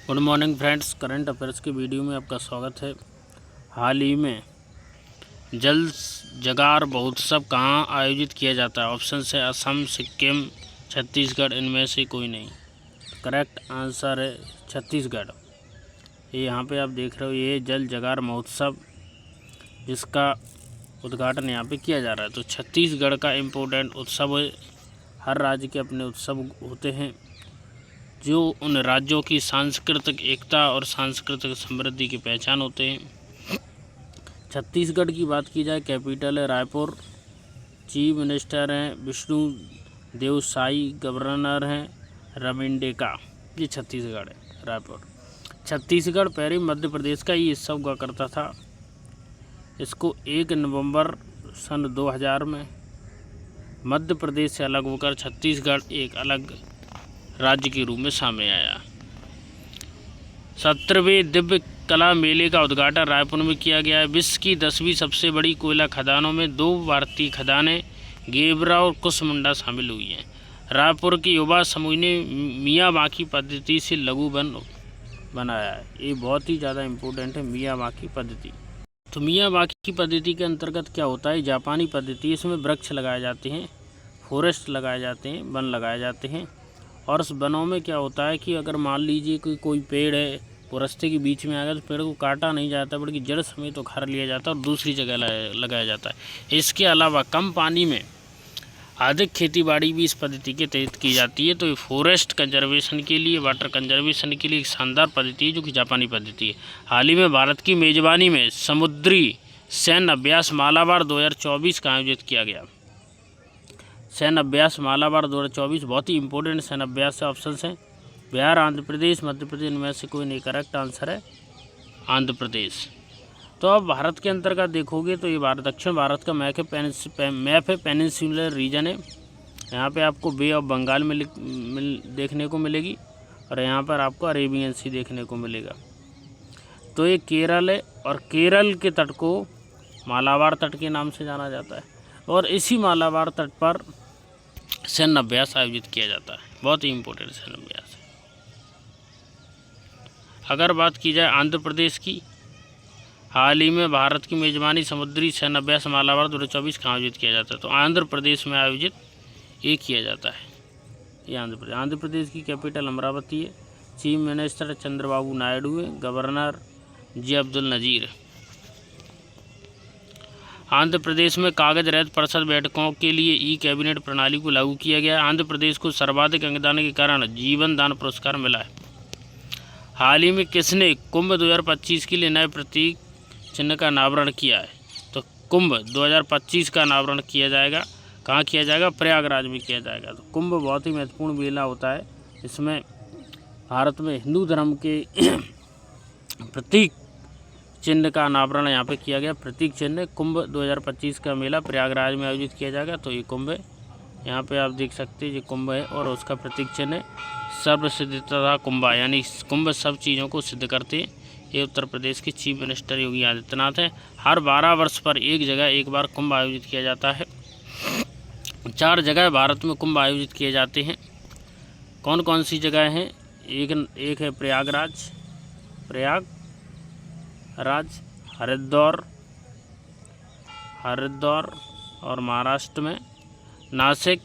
Good morning friends, current affairs की video में आपका स्वागत है। हाल ही में जल जगार महोत्सव कहाँ आयोजित किया जाता है? ऑप्शन है असम, सिक्किम, छत्तीसगढ़, इनमें से कोई नहीं। करेक्ट आंसर है छत्तीसगढ़। ये यहाँ पे आप देख रहे हो, ये जल जगार महोत्सव जिसका उद्घाटन यहाँ पे किया जा रहा है। तो छत्तीसगढ़ का इम्पोर्टेंट उत्सव है। हर राज्य के अपने उत्सव होते हैं जो उन राज्यों की सांस्कृतिक एकता और सांस्कृतिक समृद्धि की पहचान होते हैं। छत्तीसगढ़ की बात की जाए, कैपिटल है रायपुर, चीफ मिनिस्टर हैं विष्णु देव साई, गवर्नर हैं रविंडेका। ये छत्तीसगढ़ है, रायपुर। छत्तीसगढ़ पहले मध्य प्रदेश का ही हिस्सा हुआ करता था। इसको 1 नवंबर सन 2000 में मध्य प्रदेश से अलग होकर छत्तीसगढ़ एक अलग राज्य के रूप में सामने आया। 17वें दिव्य कला मेले का उद्घाटन रायपुर में किया गया है। विश्व की 10वीं सबसे बड़ी कोयला खदानों में 2 भारतीय खदानें गेवरा और कुसमुंडा शामिल हुई हैं। रायपुर के युवा समूह ने मियावाकी पद्धति से लघु वन बनाया है। ये बहुत ही ज़्यादा इम्पोर्टेंट है, मियावाकी पद्धति। तो मियावाकी पद्धति के अंतर्गत क्या होता है? जापानी पद्धति, इसमें वृक्ष लगाए जाते हैं, फॉरेस्ट लगाए जाते हैं, वन लगाए जाते हैं। और उस वनों में क्या होता है कि अगर मान लीजिए कि कोई पेड़ है, वो रास्ते के बीच में आ गया, तो पेड़ को काटा नहीं जाता बल्कि जड़ समेत उखाड़ लिया जाता है और दूसरी जगह लगाया जाता है। इसके अलावा कम पानी में अधिक खेतीबाड़ी भी इस पद्धति के तहत की जाती है। तो ये फॉरेस्ट कंजर्वेशन के लिए, वाटर कंजर्वेशन के लिए एक शानदार पद्धति है जो कि जापानी पद्धति है। हाल ही में भारत की मेज़बानी में समुद्री सैन्य अभ्यास मालाबार 2024 का आयोजित किया गया। सैन्य अभ्यास मालाबार 2024 बहुत ही इंपॉर्टेंट सैन्य अभ्यास है। ऑप्शन हैं बिहार, आंध्र प्रदेश, मध्य प्रदेश, इनमें से कोई नहीं। करेक्ट आंसर है आंध्र प्रदेश। तो अब भारत के अंतर्गत देखोगे तो ये दक्षिण भारत का मैप है, पेनिनसुलर रीजन है। यहाँ पे आपको बे ऑफ बंगाल में देखने को मिलेगी और यहाँ पर आपको अरेबियन सी देखने को मिलेगा। तो ये केरल है और केरल के तट को मालाबार तट के नाम से जाना जाता है और इसी मालाबार तट पर सैन्य अभ्यास आयोजित किया जाता है। बहुत ही इम्पोर्टेंट सैन्य अभ्यास है। अगर बात की जाए आंध्र प्रदेश की, हाल ही में भारत की मेज़बानी समुद्री सैन्य अभ्यास मालाबार 2024 का आयोजित किया जाता है। तो आंध्र प्रदेश में आयोजित ये किया जाता है। ये आंध्र प्रदेश की कैपिटल अमरावती है। चीफ मिनिस्टर चंद्रबाबू नायडू है, गवर्नर जी अब्दुल नज़ीर। आंध्र प्रदेश में कागज रहित परिषद बैठकों के लिए ई कैबिनेट प्रणाली को लागू किया गया है। आंध्र प्रदेश को सर्वाधिक अंगदान के कारण जीवन दान पुरस्कार मिला है। हाल ही में किसने कुंभ 2025 के लिए नए प्रतीक चिन्ह का अनावरण किया है? तो कुंभ 2025 का अनावरण किया जाएगा। कहाँ किया जाएगा? प्रयागराज में किया जाएगा। तो कुंभ बहुत ही महत्वपूर्ण मेला होता है। इसमें भारत में हिंदू धर्म के प्रतीक चिन्ह का अनावरण यहाँ पे किया गया। प्रतीक चिन्ह कुंभ 2025 का मेला प्रयागराज में आयोजित किया जाएगा। तो ये कुंभ है, यहाँ पे आप देख सकते हैं, ये कुंभ है और उसका प्रतीक चिन्ह है सर्वसिद्धता कुंभा, यानी कुंभ सब चीज़ों को सिद्ध करते हैं। ये उत्तर प्रदेश के चीफ मिनिस्टर योगी आदित्यनाथ हैं। हर 12 वर्ष पर एक जगह एक बार कुंभ आयोजित किया जाता है। 4 जगह भारत में कुंभ आयोजित किए जाते हैं। कौन कौन सी जगह हैं? एक है प्रयागराज, हरिद्वार और महाराष्ट्र में नासिक,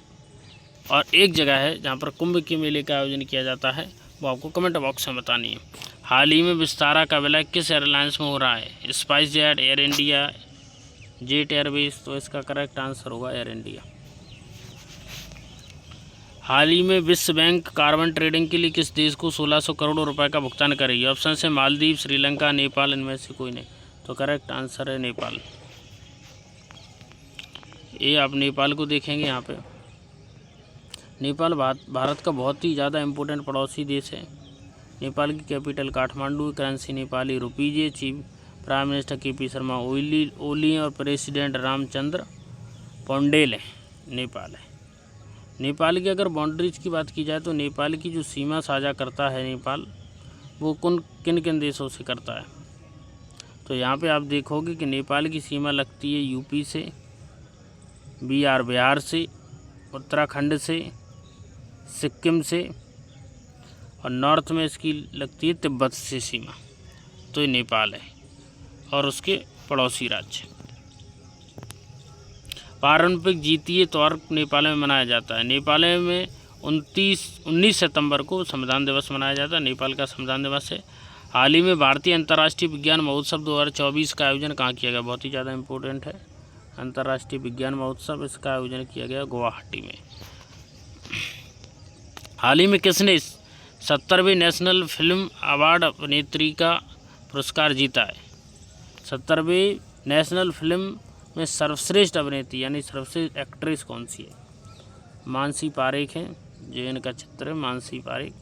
और एक जगह है जहाँ पर कुंभ के मेले का आयोजन किया जाता है, वो आपको कमेंट बॉक्स में बतानी है। हाल ही में विस्तारा का विलय किस एयरलाइंस में हो रहा है? Spice jet, air India, jet Airways. तो इसका करेक्ट आंसर होगा एयर इंडिया। हाल ही में विश्व बैंक कार्बन ट्रेडिंग के लिए किस देश को 1600 करोड़ रुपए का भुगतान करेगी? ऑप्शन है मालदीव, श्रीलंका, नेपाल, इनमें से कोई नहीं। तो करेक्ट आंसर है नेपाल। ये आप नेपाल को देखेंगे। यहाँ पे नेपाल भारत का बहुत ही ज़्यादा इम्पोर्टेंट पड़ोसी देश है। नेपाल की capital Kathmandu, currency Nepali rupees है। Chief prime minister KP Sharma Oli और प्रेसिडेंट रामचंद्र पौडेल है। नेपाल है। नेपाल की अगर बाउंड्रीज की बात की जाए तो नेपाल की जो सीमा साझा करता है नेपाल, वो किन किन देशों से करता है? तो यहाँ पे आप देखोगे कि नेपाल की सीमा लगती है यूपी से, बिहार से, उत्तराखंड से, सिक्किम से और नॉर्थ में इसकी लगती है तिब्बत से सीमा, तो ये नेपाल है और उसके पड़ोसी राज्य। पारंपरिक जीतीय तौर नेपाल में मनाया जाता है। नेपाल में 19 सितंबर को संविधान दिवस मनाया जाता है, नेपाल का संविधान दिवस है। हाल ही में भारतीय अंतर्राष्ट्रीय विज्ञान महोत्सव 2024 का आयोजन कहाँ किया गया, बहुत ही ज़्यादा इम्पोर्टेंट है। अंतर्राष्ट्रीय विज्ञान महोत्सव, इसका आयोजन किया गया गुवाहाटी में। हाल ही में किसने 70वें नेशनल फिल्म अवार्ड अभिनेत्री का पुरस्कार जीता है? 70वें नेशनल फिल्म में सर्वश्रेष्ठ अभिनेत्री यानी सर्वश्रेष्ठ एक्ट्रेस कौन सी है? मानसी पारेख है, जो इनका चित्र है मानसी पारेख,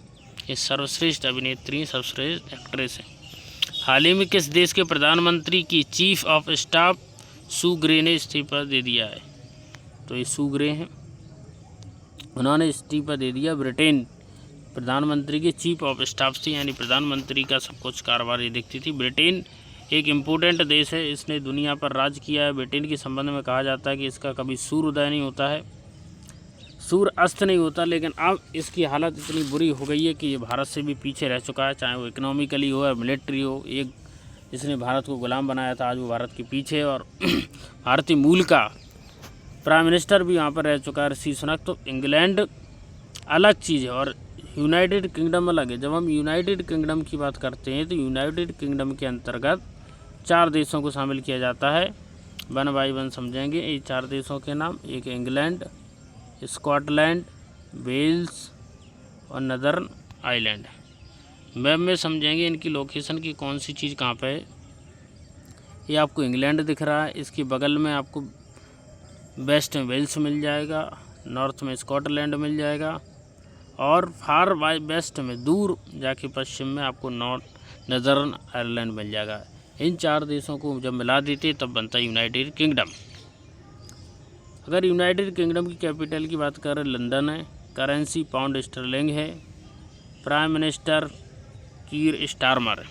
ये सर्वश्रेष्ठ अभिनेत्री, सर्वश्रेष्ठ एक्ट्रेस है। हाल ही में किस देश के प्रधानमंत्री की chief of staff Sue Gray ने इस्तीफा दे दिया है? तो ये सू ग्रे हैं, उन्होंने इस्तीफा दे दिया। ब्रिटेन प्रधानमंत्री के चीफ ऑफ स्टाफ से, यानी प्रधानमंत्री का सब कुछ कारोबार ये देखती थी। ब्रिटेन एक इम्पोर्टेंट देश है, इसने दुनिया पर राज किया है। ब्रिटेन के संबंध में कहा जाता है कि इसका कभी सूर्योदय नहीं होता है, सूर्य अस्त नहीं होता, लेकिन अब इसकी हालत इतनी बुरी हो गई है कि ये भारत से भी पीछे रह चुका है, चाहे वो इकोनॉमिकली हो या मिलिट्री हो। एक जिसने भारत को गुलाम बनाया था, आज वो भारत के पीछे, और भारतीय मूल का प्राइम मिनिस्टर भी वहाँ पर रह चुका है, ऋषि सुनक। तो इंग्लैंड अलग चीज़ है और यूनाइटेड किंगडम अलग है। जब हम यूनाइटेड किंगडम की बात करते हैं तो यूनाइटेड किंगडम के अंतर्गत 4 देशों को शामिल किया जाता है, वन बाई वन समझेंगे। ये 4 देशों के नाम, एक इंग्लैंड, स्कॉटलैंड, वेल्स और नदर्न आइलैंड। मैप में समझेंगे इनकी लोकेशन की कौन सी चीज़ कहाँ पे है। ये आपको इंग्लैंड दिख रहा है, इसके बगल में आपको वेस्ट में वेल्स मिल जाएगा, नॉर्थ में स्कॉटलैंड मिल जाएगा, और फार वेस्ट में दूर जाके पश्चिम में आपको नदर्न आयरलैंड मिल जाएगा। इन 4 देशों को जब मिला देते तब बनता है यूनाइटेड किंगडम। अगर यूनाइटेड किंगडम की कैपिटल की बात करें, लंदन है, करेंसी पाउंड स्टर्लिंग है, प्राइम मिनिस्टर कीर स्टारमर,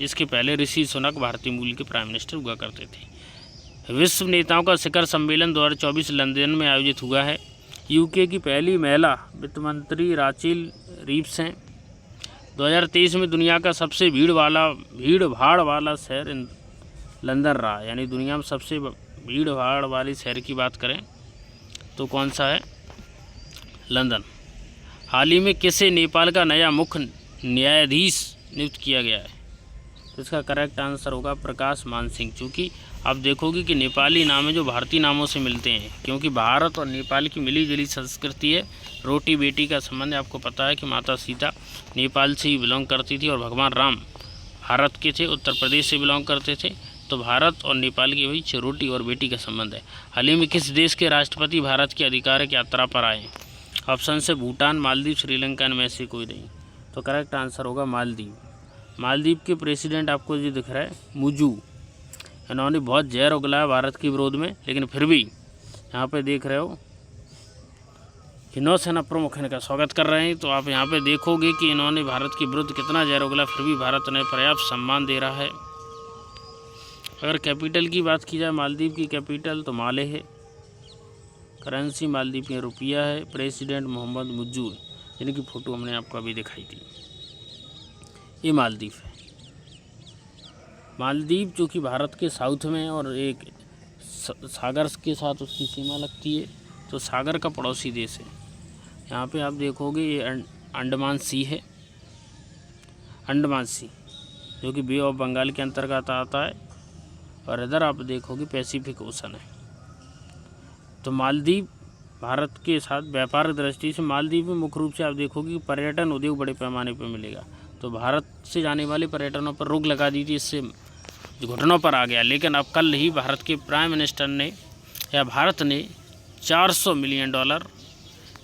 इसके पहले ऋषि सुनक भारतीय मूल के प्राइम मिनिस्टर हुआ करते थे। विश्व नेताओं का शिखर सम्मेलन 2024 लंदन में आयोजित हुआ है। यूके की पहली महिला वित्त मंत्री राचेल रीव्स हैं। 2023 में दुनिया का सबसे भीड़ भाड़ वाला शहर लंदन रहा, यानी दुनिया में सबसे भीड़ भाड़ वाली शहर की बात करें तो कौन सा है? लंदन। हाल ही में किसे नेपाल का नया मुख्य न्यायाधीश नियुक्त किया गया है? तो इसका करेक्ट आंसर होगा प्रकाश मान सिंह। चूँकि आप देखोगे कि नेपाली नाम है जो भारतीय नामों से मिलते हैं, क्योंकि भारत और नेपाल की मिली जुली संस्कृति है, रोटी बेटी का संबंध है। आपको पता है कि माता सीता नेपाल से ही बिलोंग करती थी और भगवान राम भारत के थे, उत्तर प्रदेश से बिलोंग करते थे। तो भारत और नेपाल के बीच रोटी और बेटी का संबंध है। हाल ही में किस देश के राष्ट्रपति भारत की आधिकारिक यात्रा पर आए हैं? ऑप्शन से भूटान, मालदीव, श्रीलंका, इनमें से कोई नहीं। तो करेक्ट आंसर होगा मालदीव। मालदीव के प्रेसिडेंट आपको जो दिख रहा है मुजू, इन्होंने बहुत जहर उगलाया भारत के विरोध में, लेकिन फिर भी यहाँ पे देख रहे हो कि नौसेना प्रमुख इनका स्वागत कर रहे हैं। तो आप यहाँ पे देखोगे कि इन्होंने भारत के विरुद्ध कितना जहर उगला, फिर भी भारत ने पर्याप्त सम्मान दे रहा है। अगर कैपिटल की बात की जाए, मालदीव की कैपिटल तो माले है, करेंसी मालदीव की रुपया है, प्रेसिडेंट मोहम्मद मुज्जू, जिनकी फ़ोटो हमने आपको अभी दिखाई थी। ये मालदीव है। मालदीव जो कि भारत के साउथ में है और एक सागर के साथ उसकी सीमा लगती है, तो सागर का पड़ोसी देश है। यहाँ पे आप देखोगे ये अंडमान सी है, अंडमान सी जो कि बे ऑफ बंगाल के अंतर्गत आता है, और इधर आप देखोगे पैसिफिक ओशन है। तो मालदीव भारत के साथ व्यापार दृष्टि से मालदीव में मुख्य रूप से आप देखोगे कि पर्यटन उद्योग बड़े पैमाने पर मिलेगा। तो भारत से जाने वाले पर्यटनों पर रोक लगा दी थी, इससे घुटनों पर आ गया। लेकिन अब कल ही भारत के प्राइम मिनिस्टर ने या भारत ने $400 मिलियन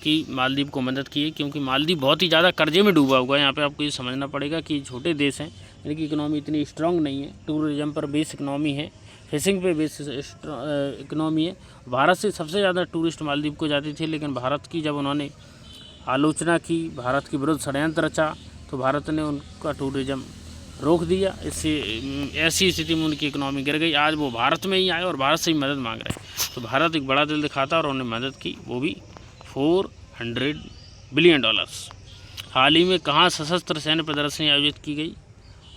की मालदीव को मदद की है, क्योंकि मालदीव बहुत ही ज़्यादा कर्जे में डूबा हुआ है। यहाँ पे आपको ये समझना पड़ेगा कि छोटे देश हैं, इनकी इकोनॉमी इतनी स्ट्रांग नहीं है, टूरिज्म पर बेस इकोनॉमी है, फिशिंग पे बेस इकोनॉमी है। भारत से सबसे ज़्यादा टूरिस्ट मालदीव को जाते थे, लेकिन भारत की जब उन्होंने आलोचना की, भारत के विरुद्ध षड्यंत्र रचा, तो भारत ने उनका टूरिज्म रोक दिया। इससे ऐसी स्थिति में उनकी इकोनॉमी गिर गई। आज वो भारत में ही आए और भारत से ही मदद मांग रहे हैं। तो भारत एक बड़ा दिल दिखाता और उन्होंने मदद की, वो भी $400 बिलियन। हाल ही में कहाँ सशस्त्र सैन्य प्रदर्शनी आयोजित की गई?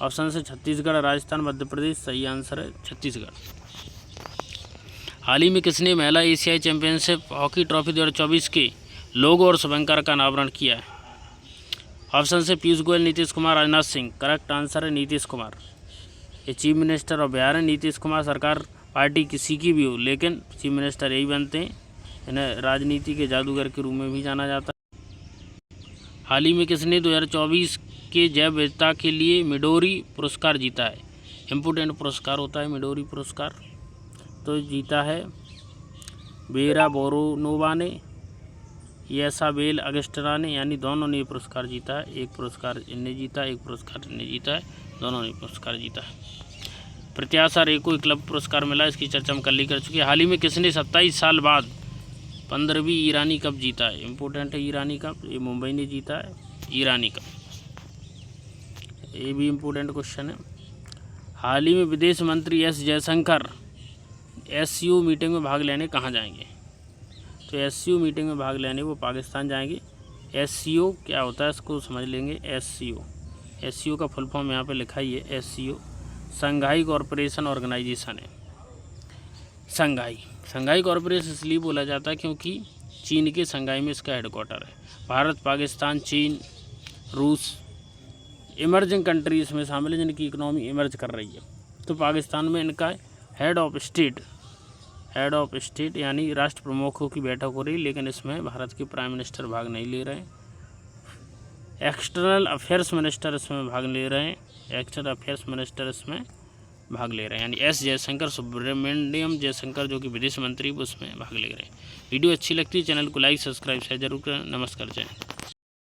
ऑप्शन से छत्तीसगढ़, राजस्थान, मध्य प्रदेश। सही आंसर है छत्तीसगढ़। हाल ही में किसने महिला एशियाई चैंपियनशिप हॉकी ट्रॉफी 2024 के लोगो और शुभंकर का अनावरण किया है? ऑप्शन से पीयूष गोयल, नीतीश कुमार, राजनाथ सिंह। करेक्ट आंसर है नीतीश कुमार। ये चीफ मिनिस्टर ऑफ बिहार है नीतीश कुमार। सरकार पार्टी किसी की भी हो लेकिन चीफ मिनिस्टर यही बनते हैं। इन्हें राजनीति के जादूगर के रूप में भी जाना जाता है। हाल ही में किसने 2024 के जैव विविधता के लिए मिडोरी पुरस्कार जीता है? इम्पोर्टेंट पुरस्कार होता है मिडोरी पुरस्कार। तो जीता है वेरा बोरोनोवा ने, येसाबेल अगस्टिना ने, यानी दोनों ने पुरस्कार जीता है। एक पुरस्कार इनने जीता, एक पुरस्कार इनने जीता है, दोनों ने पुरस्कार जीता है। प्रत्याशा रे को क्लब पुरस्कार मिला, इसकी चर्चा हम कल ही कर चुके हैं। हाल ही में किसने 27 साल बाद 15वीं ईरानी कप जीता है? इम्पोर्टेंट है ईरानी कप, ये मुंबई ने जीता है ईरानी कप। ये भी इम्पोर्टेंट क्वेश्चन है। हाल ही में विदेश मंत्री एस जयशंकर SCO मीटिंग में भाग लेने कहाँ जाएंगे? तो SCO मीटिंग में भाग लेने वो पाकिस्तान जाएंगे। SCO क्या होता है इसको समझ लेंगे। SCO का फुल फॉर्म यहाँ पे लिखा ही है। SCO शंघाई कॉरपोरेशन ऑर्गेनाइजेशन है। शंघाई कॉरपोरेशन इसलिए बोला जाता है क्योंकि चीन के शंघाई में इसका हेडक्वार्टर है। भारत, पाकिस्तान, चीन, रूस इमर्जिंग कंट्री इसमें शामिल है जिनकी इकोनॉमी इमर्ज कर रही है। तो पाकिस्तान में इनका हेड ऑफ स्टेट यानी राष्ट्र प्रमुखों की बैठक हो रही, लेकिन इसमें भारत के प्राइम मिनिस्टर भाग नहीं ले रहे हैं। एक्सटर्नल अफेयर्स मिनिस्टर इसमें भाग ले रहे हैं। यानी एस जयशंकर, सुब्रमण्यम जयशंकर जो कि विदेश मंत्री, वो उसमें भाग ले रहे हैं। वीडियो अच्छी लगती है चैनल को लाइक, सब्सक्राइब शेयर जरूर करें। नमस्कार, जय हिंद।